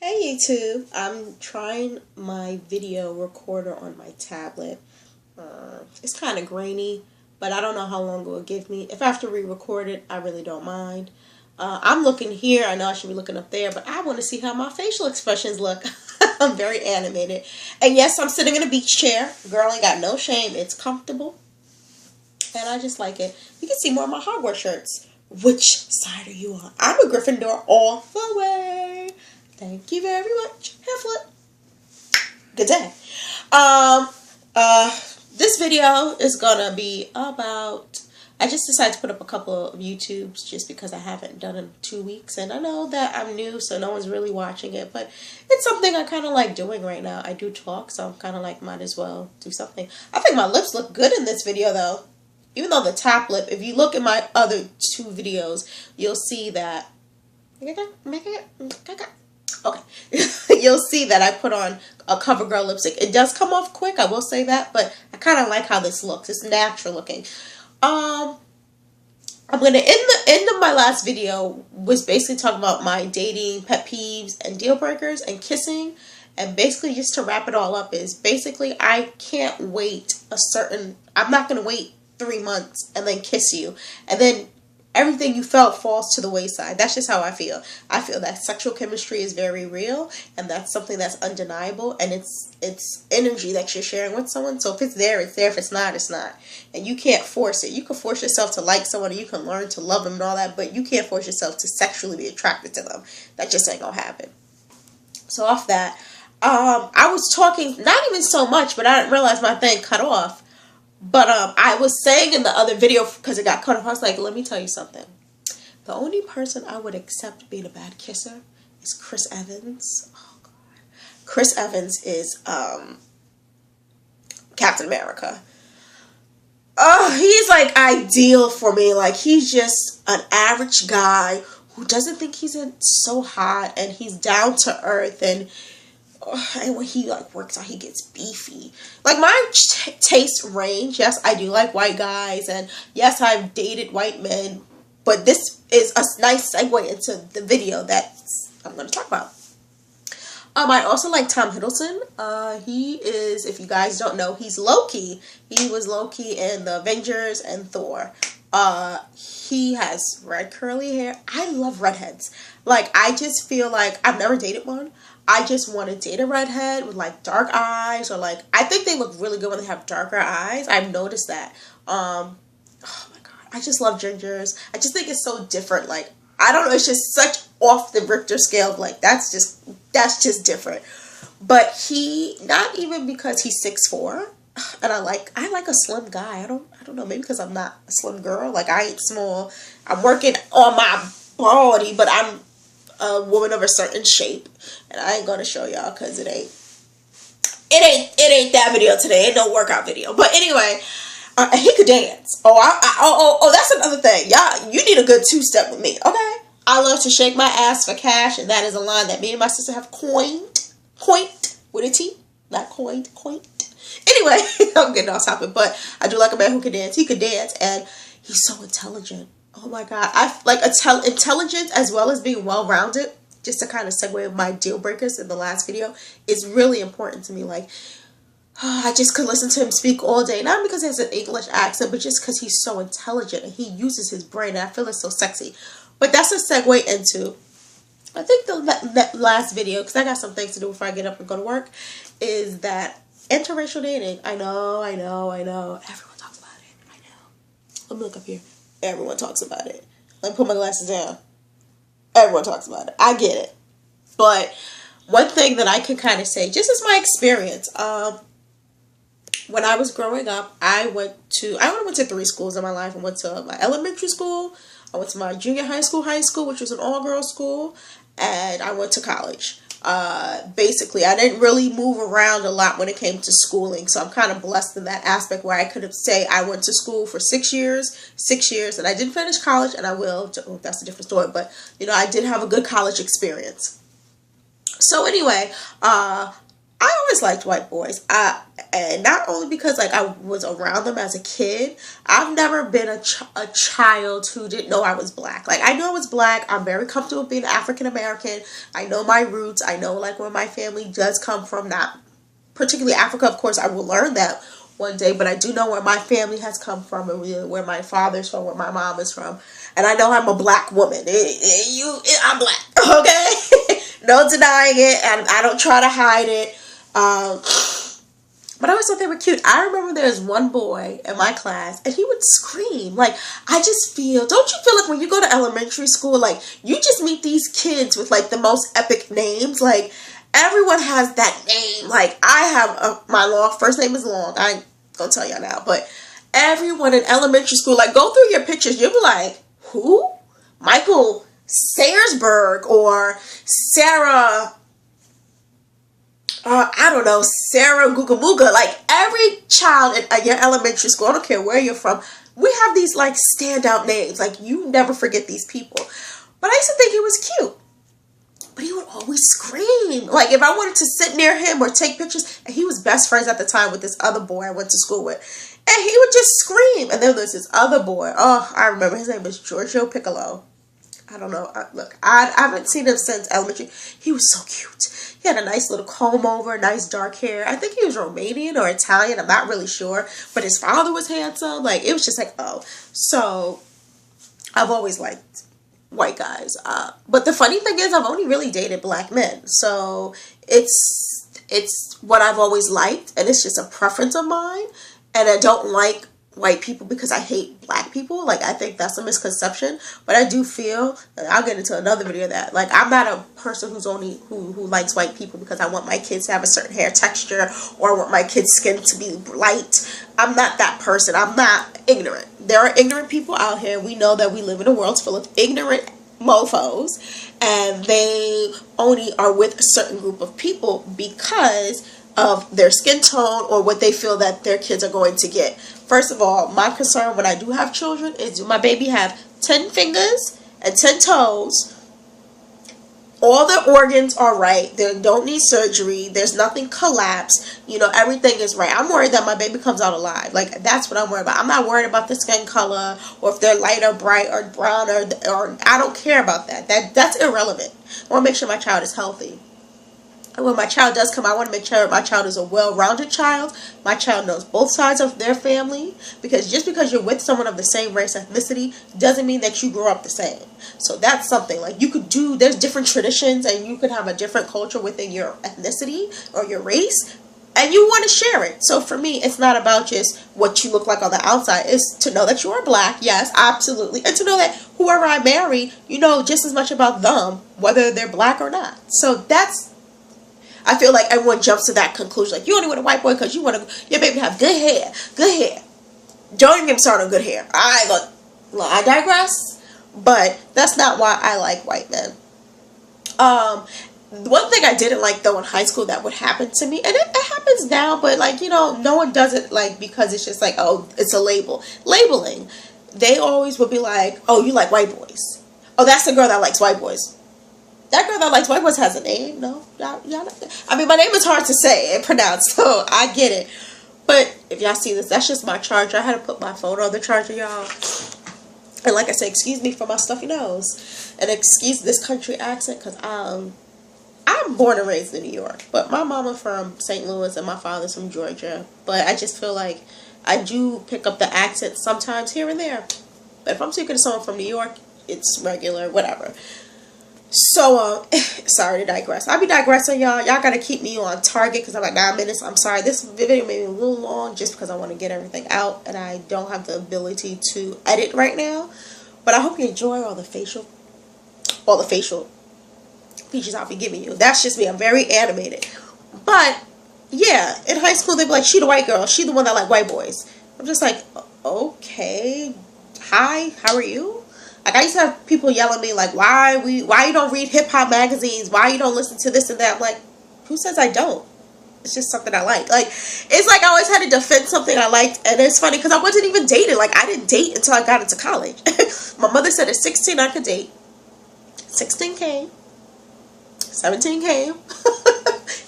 Hey YouTube, I'm trying my video recorder on my tablet. It's kind of grainy, but I don't know how long it will give me. If I have to re-record it, I really don't mind. I'm looking here. I know I should be looking up there, but I want to see how my facial expressions look. I'm very animated. And yes, I'm sitting in a beach chair. Girl ain't got no shame. It's comfortable. And I just like it. You can see more of my Hogwarts shirts. Which side are you on? I'm a Gryffindor all the way. Thank you very much. Have fun. Good day. This video is gonna be about. I just decided to put up a couple of YouTubes just because I haven't done it in 2 weeks, and I know that I'm new, so no one's really watching it. But it's something I kind of like doing right now. I do talk, so I'm kind of like might as well do something. I think my lips look good in this video, though. Even though the top lip, if you look at my other 2 videos, you'll see that. Okay, you'll see that I put on a CoverGirl lipstick. It does come off quick, I will say that, but I kind of like how this looks. It's natural looking. I'm gonna end of my last video was basically talking about my dating pet peeves and deal breakers and kissing, and basically just to wrap it all up is basically I can't wait I'm not gonna wait 3 months and then kiss you and then everything you felt falls to the wayside. That's just how I feel. I feel that sexual chemistry is very real, and that's something that's undeniable, and it's energy that you're sharing with someone. So if it's there, it's there. If it's not, it's not. And you can't force it. You can force yourself to like someone, or you can learn to love them and all that, but you can't force yourself to sexually be attracted to them. That just ain't gonna happen. So off that, I was talking, not even so much, but I didn't realize my thing cut off. But I was saying in the other video, because it got cut off, I was like, let me tell you something. The only person I would accept being a bad kisser is Chris Evans. Oh, God. Chris Evans is Captain America. Oh, he's like ideal for me. Like, he's just an average guy who doesn't think he's so hot, and he's down to earth, and when he like works out, he gets beefy. Like, my taste range, yes, I do like white guys, and yes, I've dated white men, but this is a nice segue into the video that I'm going to talk about. I also like Tom Hiddleston. He is, if you guys don't know, he's Loki. He was Loki in the Avengers and Thor. He has red curly hair. I love redheads. Like, I just feel like I've never dated one. I just want to date a redhead with like dark eyes, or like, I think they look really good when they have darker eyes. I've noticed that. Oh my God. I just love gingers. I just think it's so different. Like, I don't know. It's just such off the Richter scale. Like, that's just different. But he, not even because he's 6'4", and I like a slim guy. I don't know. Maybe because I'm not a slim girl. Like, I ain't small. I'm working on my body, but I'm a woman of a certain shape, and I ain't gonna show y'all because it ain't that video today. Ain't no workout video. But anyway, he could dance. Oh, that's another thing. Y'all, you need a good 2-step with me, okay? I love to shake my ass for cash, and that is a line that me and my sister have coined with a T, not coined. Anyway, I'm getting off topic, but I do like a man who can dance. He could dance, and he's so intelligent. Oh my God. I like intelligence as well as being well-rounded, just to kind of segue my deal breakers in the last video, is really important to me. Like, I just could listen to him speak all day, not because he has an English accent, but just because he's so intelligent and he uses his brain, and I feel it's so sexy. But that's a segue into, I think, the last video, because I got some things to do before I get up and go to work, is that interracial dating. I know. Everyone talks about it. I know. Let me look up here. Everyone talks about it. Let me put my glasses down. Everyone talks about it. I get it. But one thing that I can kind of say, just as my experience, when I was growing up, I went to 3 schools in my life. I went to my elementary school, I went to my junior high school, which was an all-girls school, and I went to college. Basically, I didn't really move around a lot when it came to schooling, so I'm kind of blessed in that aspect where I could say I went to school for 6 years, and I didn't finish college, and I will. That's a different story, but, you know, I did have a good college experience. So anyway, I always liked white boys. And not only because like I was around them as a kid, I've never been a child who didn't know I was black. Like I know I was black. I'm very comfortable being African American. I know my roots. I know like where my family does come from. Not particularly Africa, of course. I will learn that one day, but I do know where my family has come from and where my father's from, where my mom is from. And I know I'm a black woman. I'm black, okay? No denying it, and I don't try to hide it. But I always thought they were cute. I remember there was one boy in my class, and he would scream. Like, I just feel, don't you feel like when you go to elementary school, like, you just meet these kids with, like, the most epic names? Like, everyone has that name. Like, I have my first name is Long. I ain't gonna tell y'all now. But everyone in elementary school, like, go through your pictures. You'll be like, who? Michael Sayersburg or Sarah... I don't know, Sarah Googa. Like, every child at your elementary school, I don't care where you're from, we have these, like, standout names. Like, you never forget these people. But I used to think he was cute. But he would always scream. Like, if I wanted to sit near him or take pictures, and he was best friends at the time with this other boy I went to school with, and he would just scream. And then there's this other boy. Oh, I remember. His name was Giorgio Piccolo. I don't know. Look, I haven't seen him since elementary. He was so cute. He had a nice little comb over, nice dark hair. I think he was Romanian or Italian. I'm not really sure. But his father was handsome. Like, it was just like, oh. So, I've always liked white guys. But the funny thing is, I've only really dated black men. So, it's what I've always liked. And it's just a preference of mine. And I don't like white people because I hate black people. Like, I think that's a misconception. But I do feel, and I'll get into another video of that, like, I'm not a person who's only who likes white people because I want my kids to have a certain hair texture or I want my kids' skin to be light. I'm not that person. I'm not ignorant. There are ignorant people out here. We know that we live in a world full of ignorant mofos, and they only are with a certain group of people because of their skin tone or what they feel that their kids are going to get. First of all, my concern when I do have children is, do my baby have 10 fingers and 10 toes? All the organs are right. They don't need surgery. There's nothing collapsed. You know, everything is right. I'm worried that my baby comes out alive. Like, that's what I'm worried about. I'm not worried about the skin color or if they're light or bright or brown or I don't care about that. That's irrelevant. I want to make sure my child is healthy. And when my child does come, I want to make sure my child is a well-rounded child. My child knows both sides of their family. Because just because you're with someone of the same race, ethnicity, doesn't mean that you grow up the same. So that's something. Like, you could do, there's different traditions and you could have a different culture within your ethnicity or your race. And you want to share it. So for me, it's not about just what you look like on the outside. It's to know that you are black. Yes, absolutely. And to know that whoever I marry, you know just as much about them, whether they're black or not. So that's... I feel like everyone jumps to that conclusion. Like, you only want a white boy because you want your baby to have good hair. Good hair. Don't even get me started on good hair. I digress. But that's not why I like white men. One thing I didn't like, though, in high school that would happen to me, and it happens now, but, like, you know, no one does it, like, because it's just like, oh, it's a label. Labeling. They always would be like, oh, you like white boys. Oh, that's the girl that likes white boys. That girl that likes white boys has a name. No, y'all I mean, my name is hard to say and pronounce, so I get it. But if y'all see this, that's just my charger. I had to put my phone on the charger, y'all. And like I said, excuse me for my stuffy nose. And excuse this country accent, because I'm born and raised in New York. But my mama from St. Louis and my father's from Georgia. But I just feel like I do pick up the accent sometimes here and there. But if I'm speaking to someone from New York, it's regular, whatever. So, sorry to digress. I'll be digressing, y'all. Y'all gotta keep me on target because I'm at 9 minutes. I'm sorry. This video may be a little long just because I want to get everything out and I don't have the ability to edit right now. But I hope you enjoy all the facial features I'll be giving you. That's just me. I'm very animated. But, yeah, in high school, they'd be like, she the white girl. She the one that like white boys. I'm just like, okay. Hi, how are you? Like, I used to have people yell at me, like, why you don't read hip-hop magazines? Why you don't listen to this and that? I'm like, who says I don't? It's just something I like. Like, it's like I always had to defend something I liked. And it's funny because I wasn't even dating. Like, I didn't date until I got into college. My mother said at 16 I could date. 16 came. 17 came.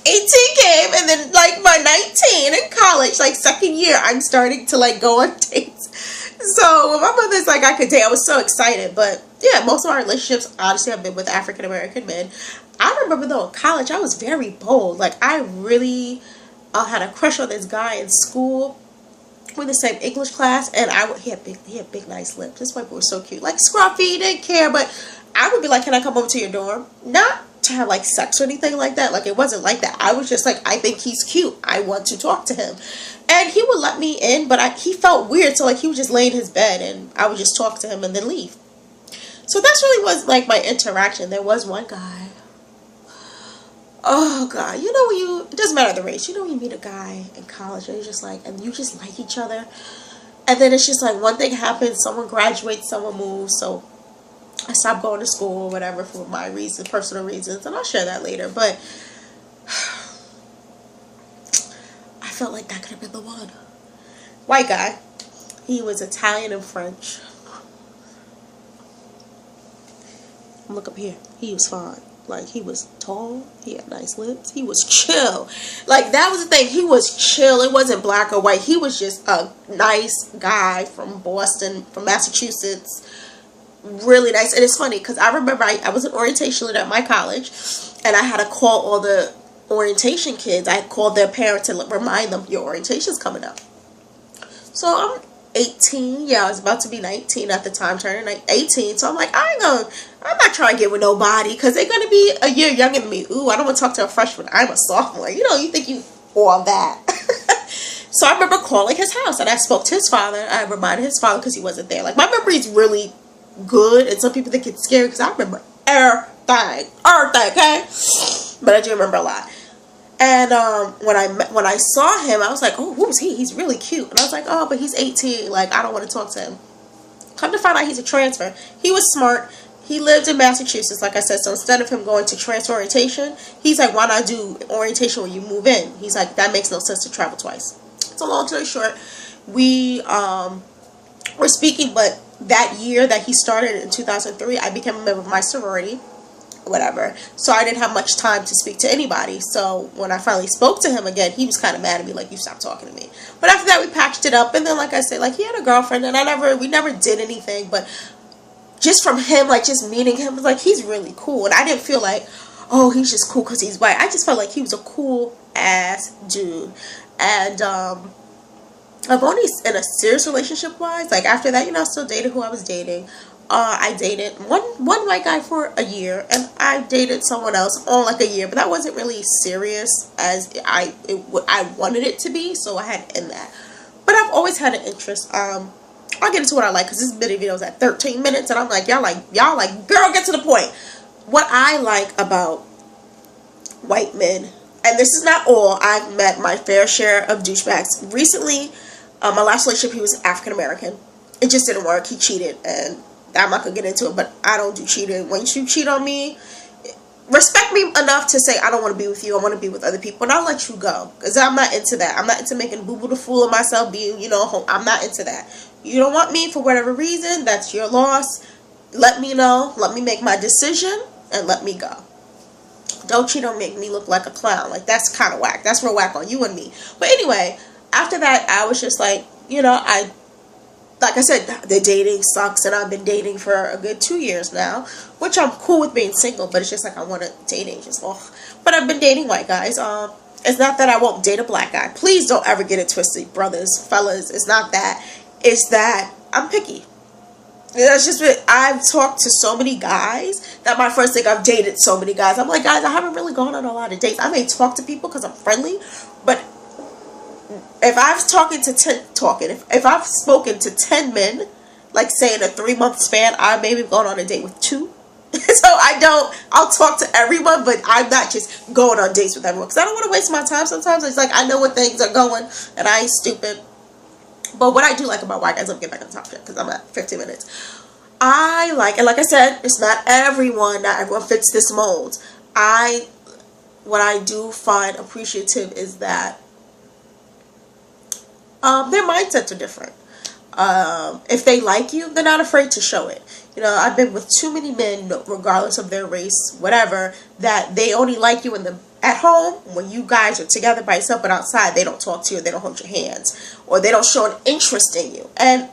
18 came, and then like by 19 in college, like second year, I'm starting to like go on dates. So when my mother's like I could date, I was so excited. But yeah, most of our relationships honestly have been with African American men. I remember though in college, I was very bold. Like I really had a crush on this guy in school. We're in the same English class, and he had big nice lips. This white boy was so cute, like scruffy, he didn't care. But I would be like, "Can I come over to your dorm?" Not to have like sex or anything like that. Like it wasn't like that. I was just like, I think he's cute. I want to talk to him, and he would let me in. But he felt weird, so like he would just lay in his bed, and I would just talk to him and then leave. So that's really was like my interaction. There was one guy. Oh God, you know when it doesn't matter the race, you know when you meet a guy in college and you're just like, and you just like each other, and then it's just like one thing happens, someone graduates, someone moves, so I stopped going to school or whatever for my reasons, personal reasons, and I'll share that later, but I felt like that could have been the one. White guy, he was Italian and French. Look up here, he was fine. Like, he was tall, he had nice lips, he was chill. Like, that was the thing, he was chill. It wasn't black or white. He was just a nice guy from Boston, from Massachusetts. Really nice. And it's funny, because I remember I was an orientation leader at my college, and I had to call all the orientation kids. I called their parents and remind them, your orientation's coming up. So, I'm 18. Yeah, I was about to be 19 at the time, turning 18. So I'm like, I'm not trying to get with nobody because they're going to be a year younger than me. Ooh, I don't want to talk to a freshman. I'm a sophomore. You know, you think you all that. So I remember calling his house and I spoke to his father. I reminded his father because he wasn't there. Like, my memory's really good, and some people think it's scary because I remember everything, okay? But I do remember a lot. And when I saw him, I was like, oh, who's he? He's really cute. And I was like, oh, but he's 18. Like, I don't want to talk to him. Come to find out, he's a transfer. He was smart. He lived in Massachusetts, like I said. So instead of him going to transfer orientation, he's like, why not do orientation when you move in? He's like, that makes no sense to travel twice. So long story short, we were speaking, but that year that he started in 2003, I became a member of my sorority. Whatever. So I didn't have much time to speak to anybody. So when I finally spoke to him again, he was kind of mad at me, like, you stopped talking to me. But after that, we patched it up. And then, like I said, like, he had a girlfriend, and we never did anything. But just from him, like, just meeting him, was like, he's really cool. And I didn't feel like, oh, he's just cool because he's white. I just felt like he was a cool ass dude. And I've only in a serious relationship wise, like after that, you know, I still dated who I was dating. I dated one white guy for a year, and I dated someone else on like a year, but that wasn't really serious as I wanted it to be, so I had to end that. But I've always had an interest. I'll get into what I like because this video is at 13 minutes, and I'm like, y'all like, girl, get to the point. What I like about white men, and this is not all, I've met my fair share of douchebags. Recently, my last relationship, he was African American. It just didn't work. He cheated, and I'm not going to get into it, but I don't do cheating. Once you cheat on me, respect me enough to say, I don't want to be with you. I want to be with other people, and I'll let you go. Because I'm not into that. I'm not into making boo-boo the fool of myself, being, you know, I'm not into that. You don't want me for whatever reason, that's your loss. Let me know. Let me make my decision, and let me go. Don't cheat on me, make me look like a clown. Like, that's kind of whack. That's real whack on you and me. But anyway, after that, I was just like, you know, like I said, the dating sucks, and I've been dating for a good 2 years now, which I'm cool with being single, but it's just like I want to date agents. But I've been dating white guys. It's not that I won't date a black guy. Please don't ever get it twisted, brothers, fellas. It's not that. It's that I'm picky. That's just what I've talked to so many guys that my friends think I've dated so many guys. I'm like, guys, I haven't really gone on a lot of dates. I may talk to people because I'm friendly, but if I've if I've spoken to 10 men, like say in a 3-month span, I maybe gone on a date with 2. So I'll talk to everyone, but I'm not just going on dates with everyone because I don't want to waste my time. Sometimes it's like I know where things are going, and I ain't stupid. But what I do like about white guys, let me get back on topic because I'm at 15 minutes. I like, and like I said, it's not everyone, not everyone fits this mold. What I do find appreciative is that their mindsets are different. If they like you, they're not afraid to show it. You know, I've been with too many men, regardless of their race, whatever, that they only like you in the at home, when you guys are together by yourself, but outside they don't talk to you, they don't hold your hands, or they don't show an interest in you. And